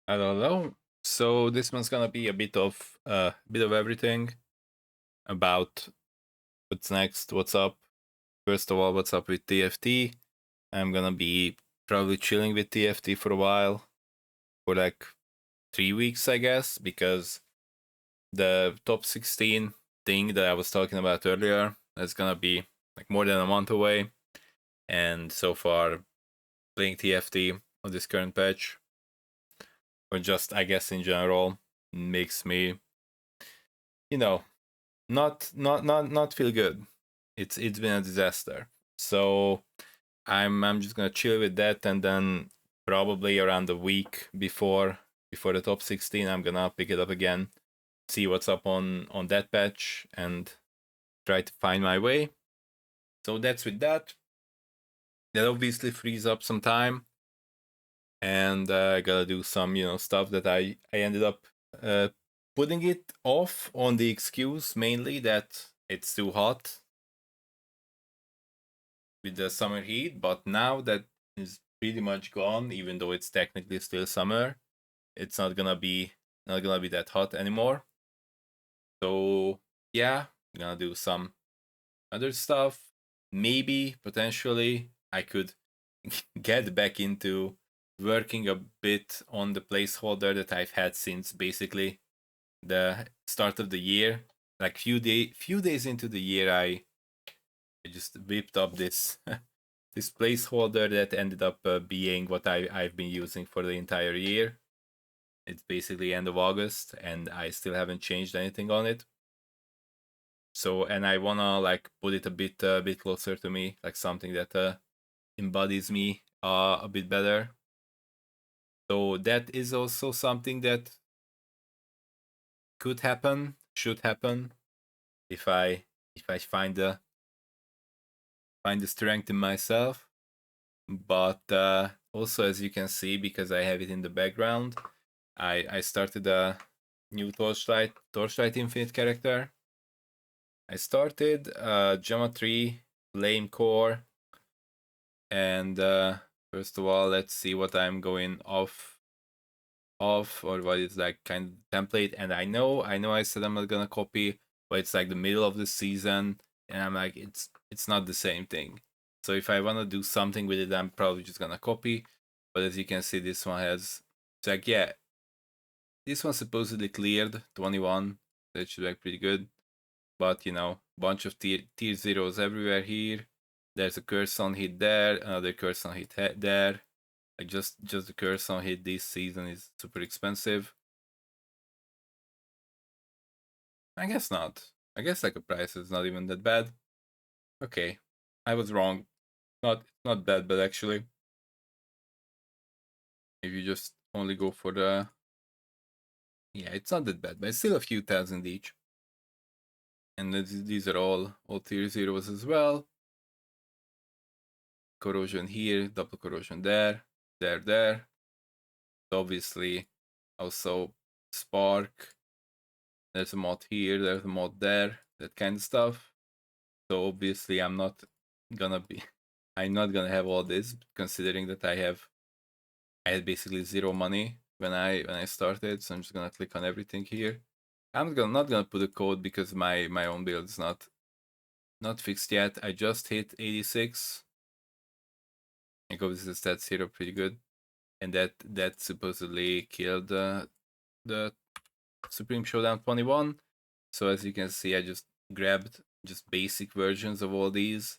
I don't know. So this one's gonna be a bit of everything about what's next, what's up. First of all, what's up with TFT? I'm gonna be probably chilling with TFT for a while, for like 3 weeks, I guess, because the top 16 thing that I was talking about earlier is gonna be like more than a month away, and so far playing TFT on this current patch, or just I guess in general, makes me, you know, not feel good. It's been a disaster. So I'm just gonna chill with that, and then probably around a week before the top 16, I'm gonna pick it up again, see what's up on that patch, and try to find my way. So that's with that. That obviously frees up some time, and I gotta do some stuff that I ended up uh, putting it off on the excuse mainly that it's too hot with the summer heat, but now that is pretty much gone, even though it's technically still summer, it's not gonna be that hot anymore. So yeah, I'm gonna do some other stuff. Maybe potentially I could get back into working a bit on the placeholder that I've had since basically the start of the year. Like few days into the year, I just whipped up this this placeholder that ended up being what I've been using for the entire year. It's basically end of August, and I still haven't changed anything on it. So, and I wanna like put it a bit closer to me, like something that embodies me a bit better. So that is also something that could happen, should happen, if I find the strength in myself. But also, as you can see, because I have it in the background, I started a new Torchlight Infinite character. I started Gemma 3 Flame Core, and first of all, let's see what I'm going off, or what is like kind of template. And I said I'm not gonna copy, but it's like the middle of the season, and I'm like, it's not the same thing. So if I wanna do something with it, I'm probably just gonna copy. But as you can see, this one has, it's like, yeah, this one supposedly cleared 21. That should be like pretty good. But bunch of tier zeros everywhere here. There's a curse on hit there, another curse on hit there. Like just the curse on hit this season is super expensive. I guess not. I guess like a price is not even that bad. Okay, I was wrong. Not that bad actually. If you just only go for the, yeah, it's not that bad, but it's still a few thousand each. And these are all tier zeros as well. Corrosion here, double corrosion there, there. Obviously, also spark. There's a mod here, there's a mod there, that kind of stuff. So obviously, I'm not gonna have all this, considering that I had basically zero money when I started. So I'm just gonna click on everything here. I'm not gonna put a code because my own build is not fixed yet. I just hit 86. I hope this is stats here are pretty good, and that supposedly killed the Supreme Showdown 21. So as you can see, I just grabbed just basic versions of all these.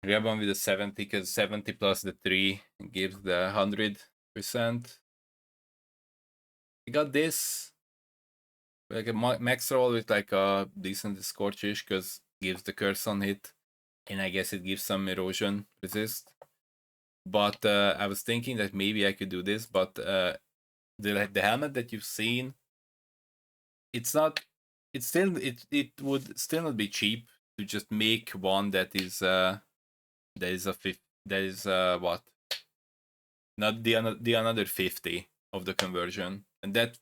Grab one with the 70, because 70 plus the 3 gives the 100%. I got this like a max roll with like a decent Scorchish, because gives the curse on hit, and I guess it gives some erosion resist. But I was thinking that maybe I could do this, but the helmet that you've seen, it's not. It's still it would still not be cheap to just make one that is what, not the another 50 of the conversion, and that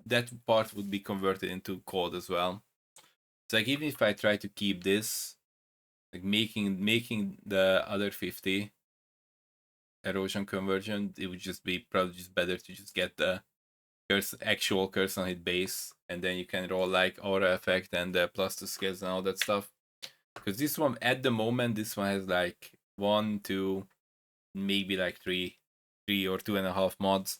part would be converted into code as well. So like, even if I try to keep this, like making the other 50, erosion conversion, it would just be probably just better to just get the actual curse on hit base, and then you can roll like aura effect and plus the skills and all that stuff. Because this one at the moment, this one has like 1, 2, maybe like 3 or 2.5 mods.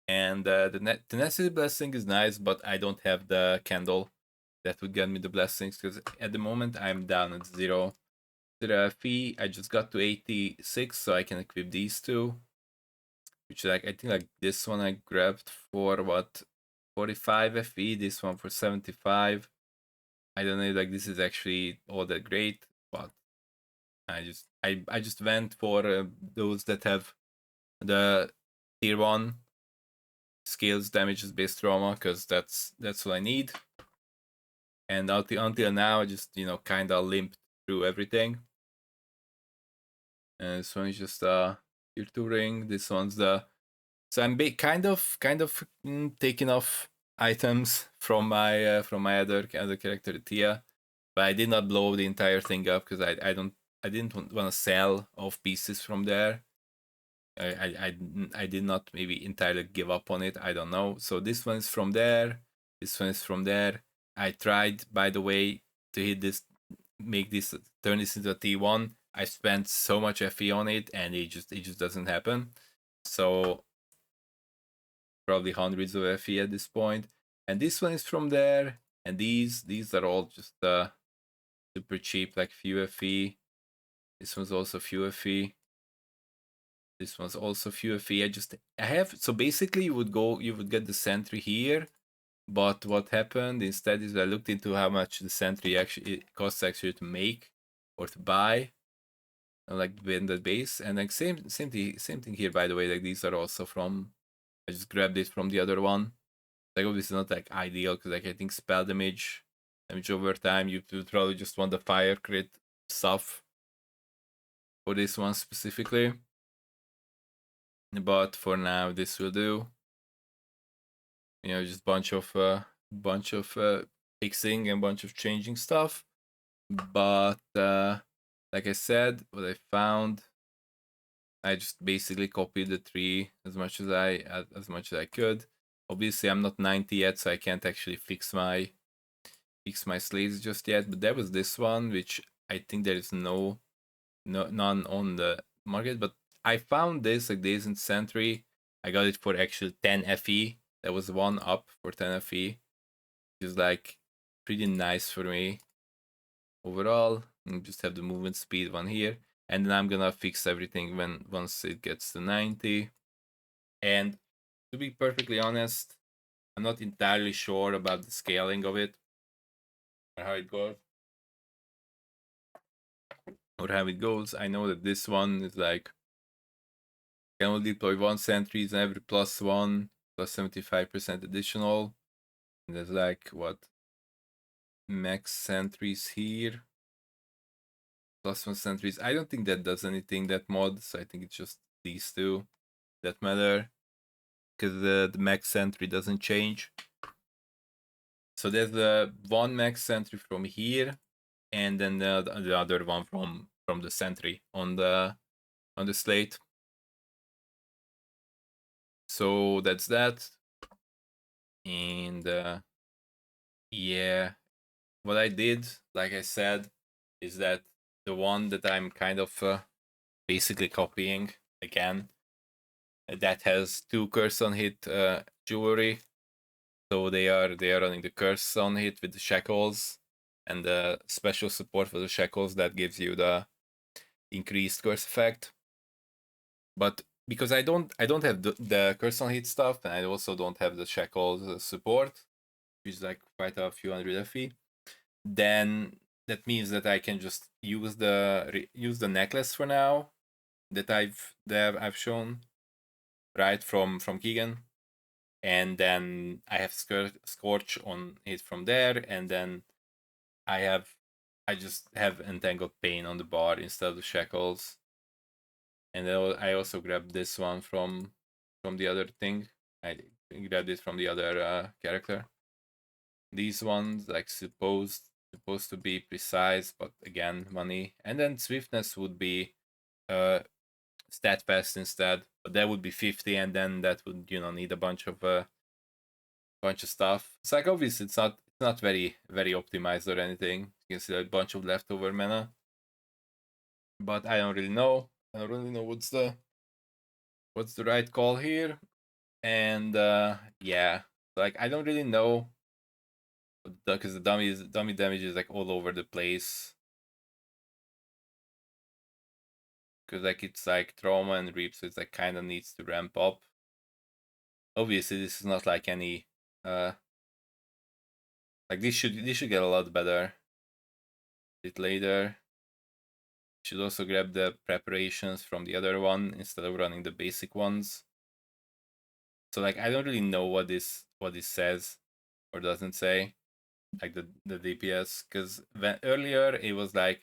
And the Tenacity Blessing is nice, but I don't have the candle that would get me the blessings, because at the moment I'm down at 0 FE. I just got to 86, so I can equip these two. Which, like, I think like this one I grabbed for what, 45 FE, this one for 75. I don't know, like, this is actually all that great, but I just went for those that have the tier 1 skills, damages based trauma, because that's what I need. And until now, I just, kind of limped through everything. And this one is just tier 2 ring. This one's the, so I'm kind of taking off items from my other character, Tia, but I did not blow the entire thing up because I didn't want to sell off pieces from there. I did not maybe entirely give up on it. I don't know. So this one is from there. This one is from there. I tried, by the way, to hit this, turn this into a T1. I spent so much FE on it, and it just doesn't happen. So probably hundreds of FE at this point. And this one is from there. And these are all just super cheap, like few FE. This one's also few FE. This one's also few FE. So basically you would get the sentry here, but what happened instead is I looked into how much the sentry actually costs to make or to buy, like in the base, and like same thing here, by the way. Like these are also from, I just grabbed it from the other one. Like obviously not like ideal, because like I think spell damage over time, you would probably just want the fire crit stuff for this one specifically. But for now, this will do. Just bunch of fixing and bunch of changing stuff. But like I said, what I found, I just basically copied the tree as much as I could. Obviously, I'm not 90 yet, so I can't actually fix my slates just yet. But there was this one, which I think there is none on the market. But I found this, like Days in Sentry. I got it for actually 10 FE. There was one up for 10 FE, which is like pretty nice for me overall. And just have the movement speed one here, and then I'm gonna fix everything once it gets to 90. And to be perfectly honest, I'm not entirely sure about the scaling of it or how it goes. I know that this one is like, can only deploy 1 sentries and every +1 plus 75% additional. And there's like what, max sentries here, +1 sentries. I don't think that does anything, that mod, so I think it's just these two that matter, because the max sentry doesn't change. So there's the 1 max sentry from here, and then the other one from the sentry on the slate. So that's that. And yeah, what I did, like I said, is that the one that I'm kind of basically copying again, that has 2 curse on hit jewelry. So they are running the curse on hit with the shackles, and the special support for the shackles that gives you the increased curse effect. But because I don't have the curse on hit stuff, and I also don't have the shackles support, which is like quite a few hundred FE, then that means that I can just use the necklace for now that I've shown, right, from Keegan, and then I have Scorch on it from there, and then I just have Entangled Pain on the bar instead of the shackles. And then I also grabbed this one from the other thing. I grabbed it from the other character. These ones like supposed to be precise, but again, money. And then swiftness would be stat fast instead, but that would be 50, and then that would, you know, need a bunch of stuff. It's like obviously it's not very optimized or anything. You can see a bunch of leftover mana, but I don't really know. I don't really know what's the right call here, and yeah, like I don't really know because the dummy damage is like all over the place. Because like it's like trauma and reap, so it's like kind of needs to ramp up. Obviously, this is not like any like this should get a lot better. A bit later. Should also grab the preparations from the other one instead of running the basic ones. So like I don't really know what this says or doesn't say, like the DPS, because earlier it was like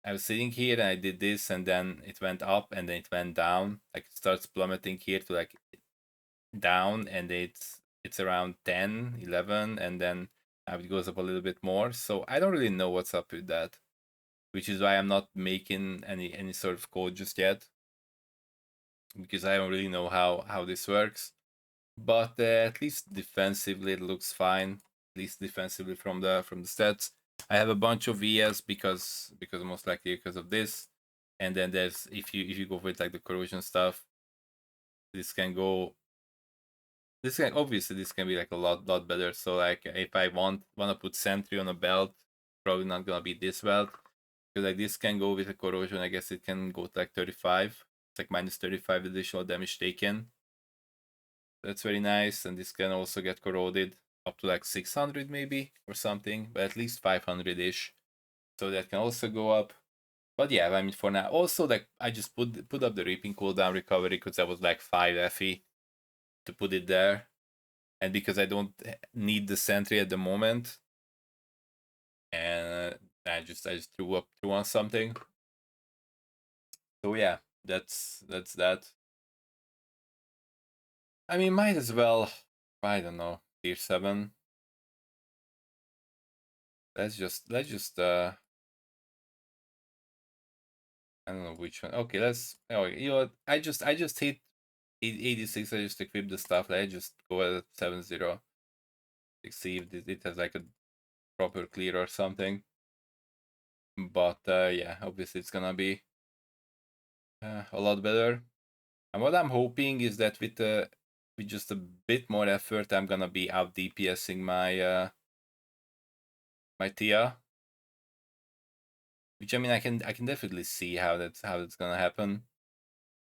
I was sitting here and I did this and then it went up and then it went down, like it starts plummeting here to like down and it's around 10, 11, and then it goes up a little bit more. So I don't really know what's up with that, which is why I'm not making any sort of code just yet, because I don't really know how this works. But at least defensively it looks fine. At least defensively from the stats. I have a bunch of ES because most likely because of this, and then there's if you go with like the corrosion stuff, this can go. This can obviously this can be like a lot better. So like if I wanna put sentry on a belt, probably not gonna be this belt, because like this can go with a corrosion. I guess it can go to like 35. It's like minus 35 additional damage taken. That's very nice, and this can also get corroded up to like 600 maybe or something, but at least 500-ish. So that can also go up. But yeah, I mean for now, also like I just put up the reaping cooldown recovery because I was like 5 FE to put it there, and because I don't need the sentry at the moment, and I just threw on something. So yeah, that's that. I mean, might as well. I don't know, tier 7. Let's just I don't know which one. Okay, let's. Oh, you know what? I just hit 86. I just equip the stuff. I just go at 70. See if it has like a proper clear or something. But yeah, obviously it's gonna be a lot better. And what I'm hoping is that with just a bit more effort, I'm gonna be out DPSing my my Tia. Which I mean, I can definitely see how that's gonna happen,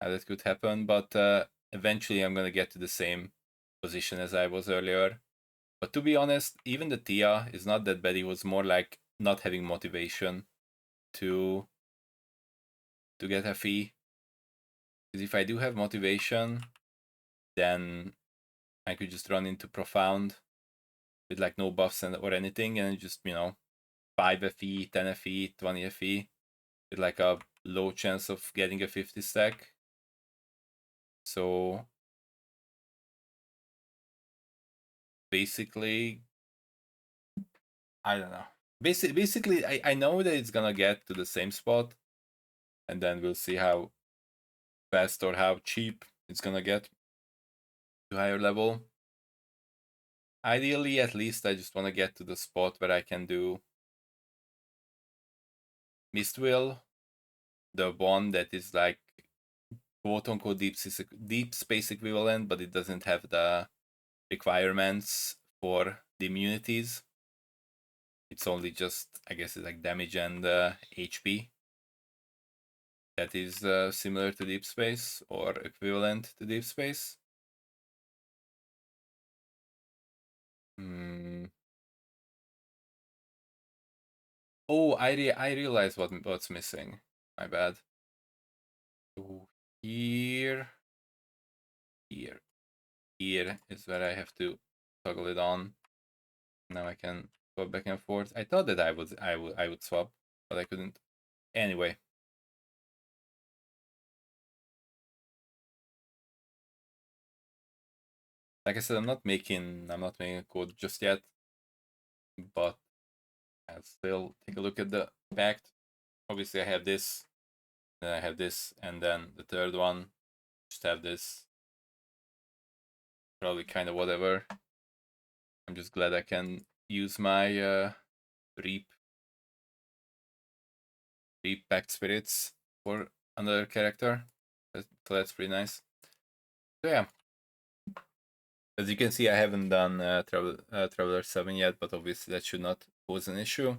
how that could happen. But eventually, I'm gonna get to the same position as I was earlier. But to be honest, even the Tia is not that bad. It was more like not having motivation to get a fee. Because if I do have motivation, then I could just run into profound with like no buffs or anything, and just 5 FE, 10 FE, 20 FE with like a low chance of getting a 50 stack. So basically, I don't know. Basically, I know that it's gonna get to the same spot, and then we'll see how fast or how cheap it's gonna get to higher level. Ideally, at least I just want to get to the spot where I can do Mistwill, the one that is like quote unquote deep space equivalent, but it doesn't have the requirements for the immunities. It's only just, I guess, it's like damage and HP. That is similar to deep space or equivalent to deep space. Oh, I realize what's missing. My bad. So here is where I have to toggle it on. Now I can go back and forth. I thought that I would swap, but I couldn't. Anyway. Like I said, I'm not making a code just yet, but I'll still take a look at the fact. Obviously I have this Then I have this, and then the third one just have this. Probably kind of whatever. I'm just glad I can use my reap pact spirits for another character. So that's pretty nice. So yeah, as you can see, I haven't done Traveler 7 yet, but obviously that should not pose an issue.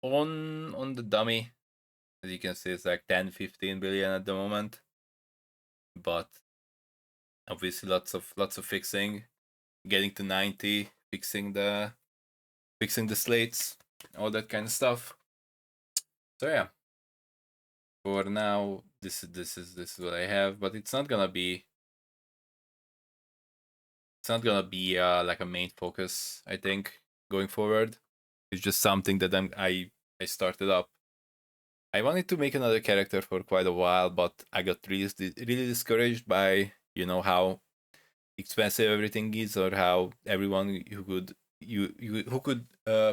On the dummy, as you can see, it's like 10-15 billion at the moment, but obviously lots of fixing, getting to 90, fixing the slates, all that kind of stuff. So yeah, for now, this is what I have, but it's not gonna be like a main focus. I think going forward, it's just something that I started up. I wanted to make another character for quite a while, but I got really discouraged by how expensive everything is, or how everyone who could who could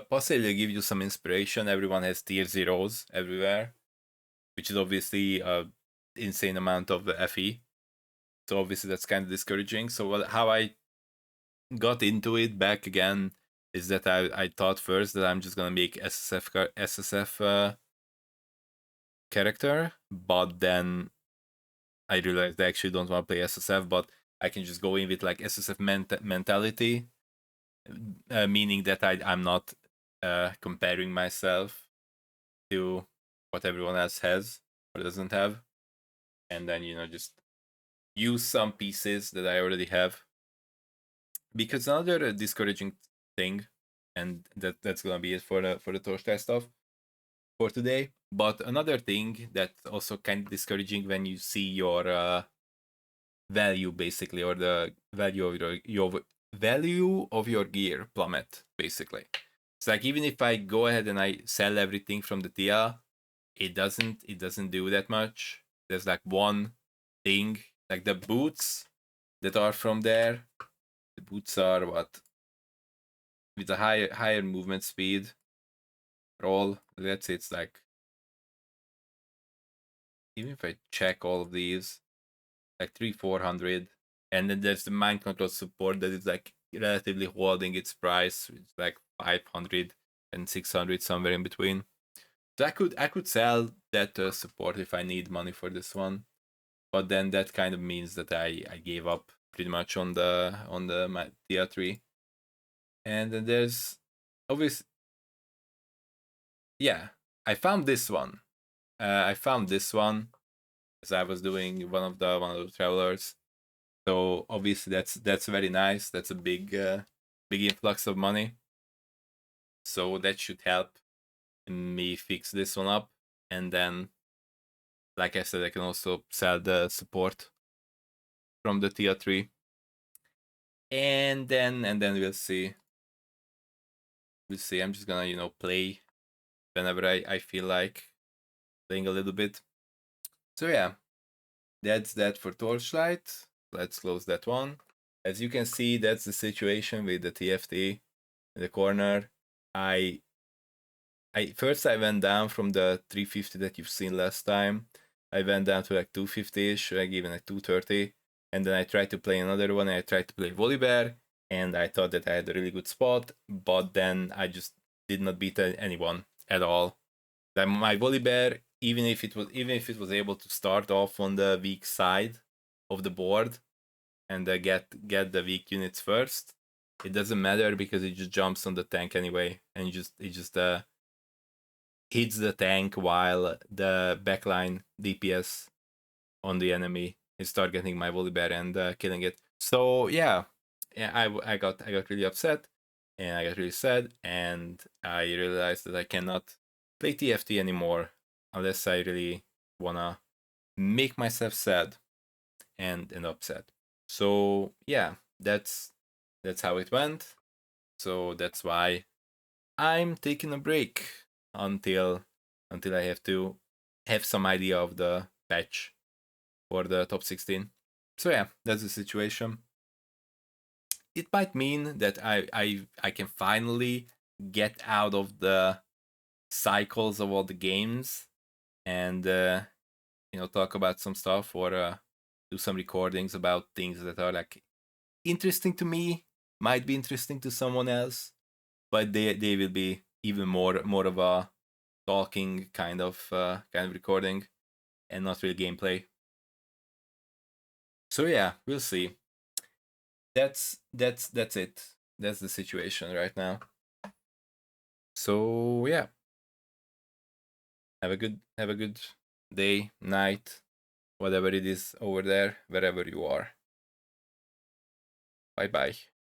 possibly give you some inspiration. Everyone has tier zeros everywhere, which is obviously a insane amount of FE. So obviously that's kind of discouraging. So how I got into it back again is that I thought first that I'm just gonna make SSF character, but then I realized I actually don't want to play SSF, but I can just go in with like SSF mentality, meaning that I'm not comparing myself to what everyone else has or doesn't have, and then just use some pieces that I already have. Because another discouraging thing, and that's gonna be it for the Torchlight stuff for today. But another thing that's also kind of discouraging when you see your value basically, or the value of your value of your gear plummet basically. It's like even if I go ahead and I sell everything from the TIA, it doesn't do that much. There's like one thing, like the boots that are from there. The boots are what, with a higher movement speed roll. Let's say it's like, even if I check all of these, like 300-400, and then there's the mind control support that is like relatively holding its price. It's like 500 and 600, somewhere in between. So I could sell that support if I need money for this one, but then that kind of means that I gave up pretty much on the my tier 3. And then there's obviously, yeah, I found this one. I found this one as I was doing one of the travelers. So obviously that's very nice. That's a big influx of money. So that should help me fix this one up. And then, like I said, I can also sell the support from the tier 3. And then we'll see. We'll see. I'm just gonna, play whenever I feel like playing a little bit. So yeah, that's that for Torchlight. Let's close that one. As you can see, that's the situation with the TFT in the corner. I first I went down from the 350 that you've seen last time. I went down to like 250ish, like even like 230, and then I tried to play another one. And I tried to play Volibear, and I thought that I had a really good spot, but then I just did not beat anyone at all. Like my Volibear, even if it was able to start off on the weak side of the board and get the weak units first, it doesn't matter because it just jumps on the tank anyway, and it just hits the tank while the backline DPS on the enemy is targeting my Volibear and killing it. So yeah, I got really upset, and I got really sad, and I realized that I cannot play TFT anymore unless I really wanna make myself sad and upset. So yeah, that's how it went. So that's why I'm taking a break until I have to have some idea of the patch for the top 16. So yeah, that's the situation. It might mean that I can finally get out of the cycles of all the games and talk about some stuff, or do some recordings about things that are like interesting to me, might be interesting to someone else, but they will be even more of a talking kind of recording, and not real gameplay. So yeah, we'll see. That's it. That's the situation right now. So yeah, have a good day, night, whatever it is over there, wherever you are. Bye bye.